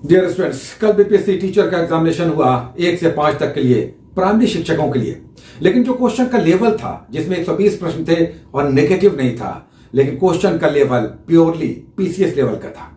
Dear students, कल BPSC teacher का examination हुआ 1 से 5 तक के लिए, प्राइमरी शिक्षकों के लिए। लेकिन जो क्वेश्चन का लेवल था, जिसमें 120 प्रश्न थे और नेगेटिव नहीं था, लेकिन क्वेश्चन का लेवल प्योरली पीसीएस लेवल का था।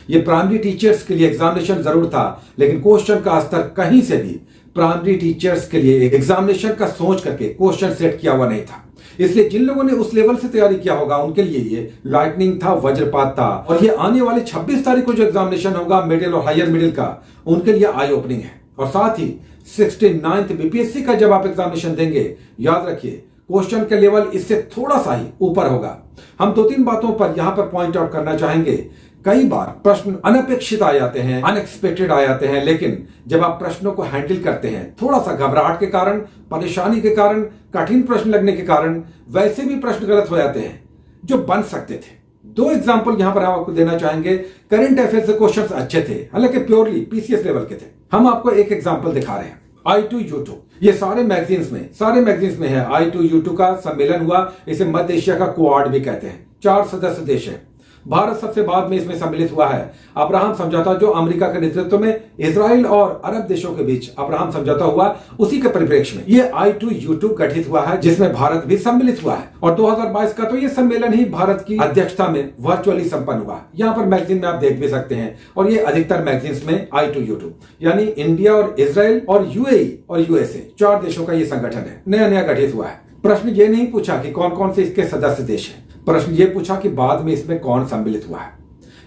ये प्राइमरी टीचर्स के लिए एग्जामिनेशन जरूर था, लेकिन क्वेश्चन का स्तर कहीं से भी प्राइमरी टीचर्स के लिए एग्जामिनेशन का सोच करके क्वेश्चन सेट किया हुआ नहीं था। इसलिए जिन लोगों ने उस लेवल से तैयारी किया होगा उनके लिए ये लाइटनिंग था, वज्रपात था। और ये आने वाले 26 तारीख को जो एग्जामिनेशन होगा मिडिल और हायर मिडिल का, उनके लिए आई ओपनिंग है। और साथ ही 69th बीपीएससी का जब आप एग्जामिनेशन देंगे, याद रखिए क्वेश्चन का लेवल इससे थोड़ा सा ही ऊपर होगा। हम 2-3 बातों पर यहां पर पॉइंट आउट करना चाहेंगे। कई बार प्रश्न अनपेक्षित आ जाते हैं, अनएक्सपेक्टेड आ जाते हैं, लेकिन जब आप प्रश्नों को हैंडल करते हैं, थोड़ा सा घबराहट के कारण, परेशानी के कारण, कठिन प्रश्न लगने के कारण वैसे भी प्रश्न गलत हो जाते हैं जो बन सकते थे। 2 एग्जाम्पल यहां पर हम आपको देना चाहेंगे। करंट अफेयर्स से क्वेश्चंस अच्छे थे, हालांकि प्योरली पीसीएस लेवल के थे। हम आपको एक एग्जाम्पल दिखा रहे हैं। I2U2, ये सारे मैगजीन्स में है। I2U2 का सम्मेलन हुआ, इसे मध्य एशिया का क्वाड भी कहते हैं। 4 सदस्य देश है। भारत सबसे बाद में इसमें सम्मिलित हुआ है। अब्राहम समझौता, जो अमेरिका के नेतृत्व में इजराइल और अरब देशों के बीच अब्राहम समझौता हुआ, उसी के परिप्रेक्ष्य में ये I2U2 गठित हुआ है, जिसमें भारत भी सम्मिलित हुआ है। और 2022 का तो ये सम्मेलन ही भारत की अध्यक्षता में वर्चुअली संपन्न हुआ। यहाँ पर मैगजीन में आप देख भी सकते हैं। और ये अधिकतर मैगजीन्स में I2U2 यानी इंडिया और इजराइल और यूएई और यूएसए 4 देशों का ये संगठन है, नया गठित हुआ है। प्रश्न ये नहीं पूछा कि कौन कौन से इसके सदस्य देश हैं, प्रश्न ये पूछा कि बाद में इसमें कौन सम्मिलित हुआ है।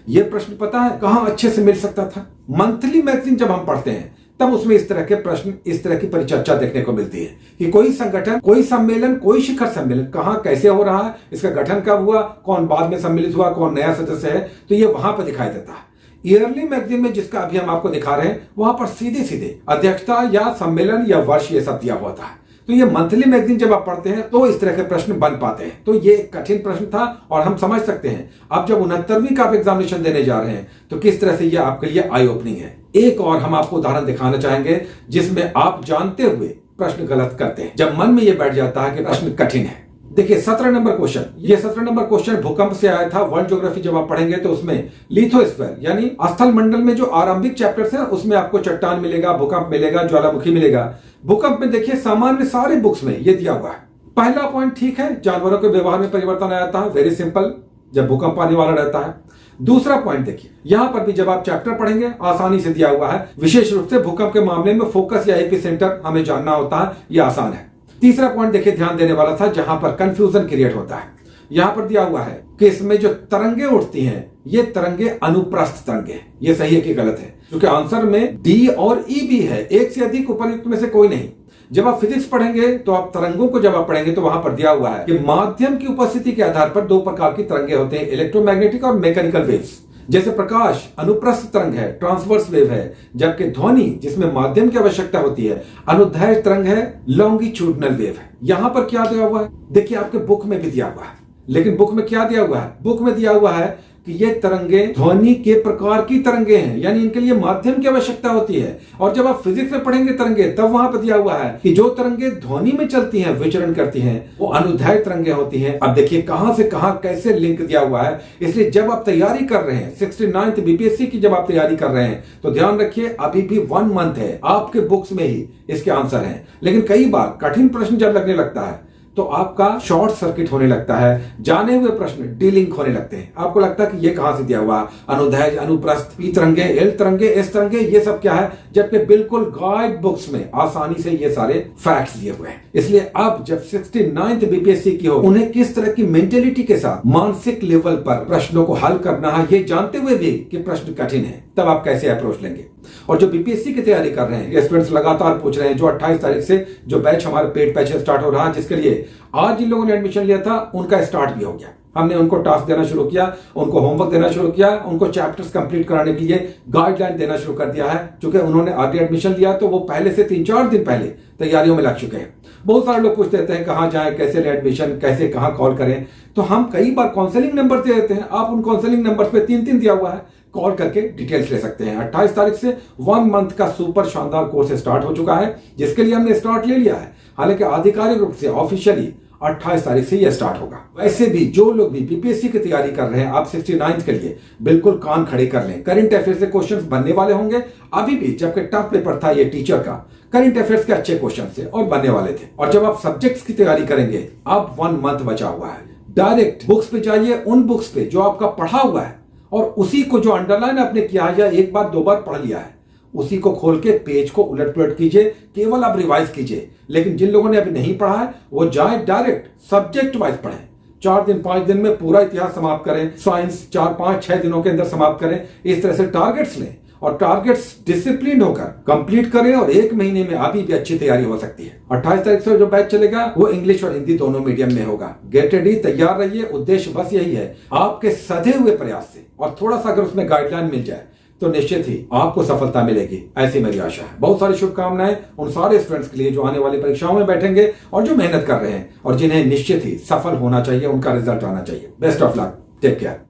ये प्रश्न पता है कहां अच्छे से मिल सकता था? मंथली मैगजीन जब हम पढ़ते हैं तब उसमें इस तरह के प्रश्न, इस तरह की परिचर्चा देखने को मिलती है कि कोई संगठन, कोई सम्मेलन, कोई शिखर सम्मेलन कहां कैसे हो रहा है, इसका गठन कब हुआ, कौन बाद में सम्मिलित हुआ, कौन नया सदस्य है, तो ये वहां पर दिखाई देता है। ईयरली मैगजीन में जिसका अभी हम आपको दिखा रहे हैं, वहां पर सीधे सीधे अध्यक्षता या सम्मेलन या वर्ष ये सब दिया होता है। तो ये मंथली मैगजीन जब आप पढ़ते हैं तो इस तरह के प्रश्न बन पाते हैं। तो ये कठिन प्रश्न था और हम समझ सकते हैं अब जब 69वीं का आप एग्जामिनेशन देने जा रहे हैं तो किस तरह से ये आपके लिए आई ओपनिंग है। एक और हम आपको उदाहरण दिखाना चाहेंगे जिसमें आप जानते हुए प्रश्न गलत करते हैं, जब मन में ये बैठ जाता है कि प्रश्न कठिन है। देखिए 17 नंबर क्वेश्चन, ये 17 नंबर क्वेश्चन भूकंप से आया था। वर्ल्ड ज्योग्राफी जब आप पढ़ेंगे तो उसमें लिथोस्फीयर यानी स्थल मंडल में जो आरंभिक चैप्टर्स हैं उसमें आपको चट्टान मिलेगा, भूकंप मिलेगा, ज्वालामुखी मिलेगा। भूकंप में देखिए सामान्य सारे बुक्स में ये दिया हुआ है। पहला पॉइंट ठीक है, जानवरों के व्यवहार में परिवर्तन आ जाता है, वेरी सिंपल, जब भूकंप आने वाला रहता है। दूसरा पॉइंट देखिए, यहां पर भी जब आप चैप्टर पढ़ेंगे आसानी से दिया हुआ है। विशेष रूप से भूकंप के मामले में फोकस या एपी सेंटर हमें जानना होता है, यह आसान है। तीसरा पॉइंट देखिए ध्यान देने वाला था, जहां पर कंफ्यूजन क्रिएट होता है। यहां पर दिया हुआ है कि इसमें जो तरंगे उठती हैं ये तरंगे अनुप्रस्थ तरंगे, ये सही है कि गलत है? क्योंकि आंसर में डी और ई भी है, एक से अधिक उपयुक्त में से कोई नहीं। जब आप फिजिक्स पढ़ेंगे तो आप तरंगों को जब आप पढ़ेंगे तो वहां पर दिया हुआ है कि माध्यम की उपस्थिति के आधार पर 2 प्रकार की तरंगे होते हैं, इलेक्ट्रोमैग्नेटिक और मैकेनिकल वेव्स। जैसे प्रकाश अनुप्रस्थ तरंग है, ट्रांसवर्स वेव है, जबकि ध्वनि जिसमें माध्यम की आवश्यकता होती है, अनुदैर्घ्य तरंग है, लॉन्गिट्यूडनल वेव है। यहां पर क्या दिया हुआ है? देखिए आपके बुक में भी दिया हुआ है, लेकिन बुक में क्या दिया हुआ है? बुक में दिया हुआ है कि ये तरंगे ध्वनि के प्रकार की तरंगे हैं, यानी इनके लिए माध्यम की आवश्यकता होती है। और जब आप फिजिक्स में पढ़ेंगे तरंगे, तब वहां पर दिया हुआ है कि जो तरंगे ध्वनि में चलती हैं, विचरण करती हैं, वो अनुदैर्घ्य तरंगे होती हैं। अब देखिए कहां से कहां कैसे लिंक दिया हुआ है। इसलिए जब आप तैयारी कर रहे हैं 69th बीपीएससी की, जब आप तैयारी कर रहे हैं तो ध्यान रखिए अभी भी 1 मंथ है, आपके बुक्स में ही इसके आंसर हैं। लेकिन कई बार कठिन प्रश्न जब लगने लगता है तो आपका शॉर्ट सर्किट होने लगता है, जाने हुए प्रश्न डीलिंक होने लगते हैं। आपको लगता है कि ये कहां से दिया हुआ, अनुदैर्घ्य, अनुप्रस्थ, पी तरंगे, एल तरंगे, एस तरंगे, ये सब क्या है, जबकि बिल्कुल गाइड बुक्स में आसानी से ये सारे फैक्ट्स दिए हुए हैं। इसलिए अब जब 69th बीपीएससी की हो, उन्हें किस तरह की मेंटेलिटी के साथ मानसिक लेवल पर प्रश्नों को हल करना है, ये जानते हुए भी कि प्रश्न कठिन है, तब आप कैसे अप्रोच लेंगे। और जो बीपीएससी की तैयारी कर रहे हैं, स्टूडेंट्स लगातार पूछ रहे हैं, जो 28 तारीख से जो बैच हमारे पेड बैच स्टार्ट हो रहा है, जिसके लिए आज जिन लोगों ने एडमिशन लिया था उनका स्टार्ट भी हो गया। हमने उनको टास्क देना शुरू किया, उनको होमवर्क देना शुरू किया, उनको चैप्टर्स कंप्लीट कराने के लिए गाइडलाइन देना शुरू कर दिया है। क्योंकि उन्होंने आगे एडमिशन लिया तो वो पहले से 3-4 दिन पहले तैयारियों में लग चुके हैं। बहुत सारे लोग पूछते रहते हैं कहां जाएं, कैसे ले एडमिशन, कैसे कहां कॉल करें। तो हम कई बार काउंसलिंग नंबर दे देते हैं, आप उन काउंसलिंग नंबर पे 3 दिया हुआ है, कॉल करके डिटेल्स ले सकते हैं। 28 तारीख से 1 मंथ का सुपर शानदार कोर्स स्टार्ट हो चुका है, जिसके लिए हमने स्टार्ट ले लिया है। हालांकि आधिकारिक रूप से ऑफिशियली 28 तारीख से यह स्टार्ट होगा। वैसे भी जो लोग भी बीपीएससी की तैयारी कर रहे हैं, आप 69th के लिए बिल्कुल कान खड़े कर लें। करंट अफेयर्स से क्वेश्चंस बनने वाले होंगे। अभी भी जबकि टफ पेपर था ये टीचर का, करंट अफेयर्स के अच्छे क्वेश्चन थे और बनने वाले थे। और जब आप सब्जेक्ट्स की तैयारी करेंगे, अब 1 मंथ बचा हुआ है, डायरेक्ट बुक्स पे जाइए, उन बुक्स पे जो आपका पढ़ा हुआ है और उसी को जो अंडरलाइन आपने किया है या एक बार 2 बार पढ़ लिया है, उसी को खोल के पेज को उलट पुलट कीजिए, केवल आप रिवाइज कीजिए। लेकिन जिन लोगों ने अभी नहीं पढ़ा है वो जाए डायरेक्ट सब्जेक्ट वाइज पढ़ें। 4 दिन 5 दिन में पूरा इतिहास समाप्त करें, साइंस 4 5 6 दिनों के अंदर समाप्त करें। इस तरह से टारगेट्स लें और टारगेट्स डिसिप्लिन होकर कंप्लीट करें और 1 महीने में अभी भी अच्छी तैयारी हो सकती है। 28 तारीख से जो बैच चलेगा वो इंग्लिश और हिंदी दोनों मीडियम में होगा। गेट रेडी, तैयार रहिए। उद्देश्य बस यही है, आपके सधे हुए प्रयास से और थोड़ा सा अगर उसमें गाइडलाइन मिल जाए तो निश्चित ही आपको सफलता मिलेगी, ऐसी मेरी आशा है। बहुत सारी शुभकामनाएं उन सारे स्टूडेंट्स के लिए जो आने वाली परीक्षाओं में बैठेंगे और जो मेहनत कर रहे हैं और जिन्हें निश्चित ही सफल होना चाहिए, उनका रिजल्ट आना चाहिए। Best of luck, take care.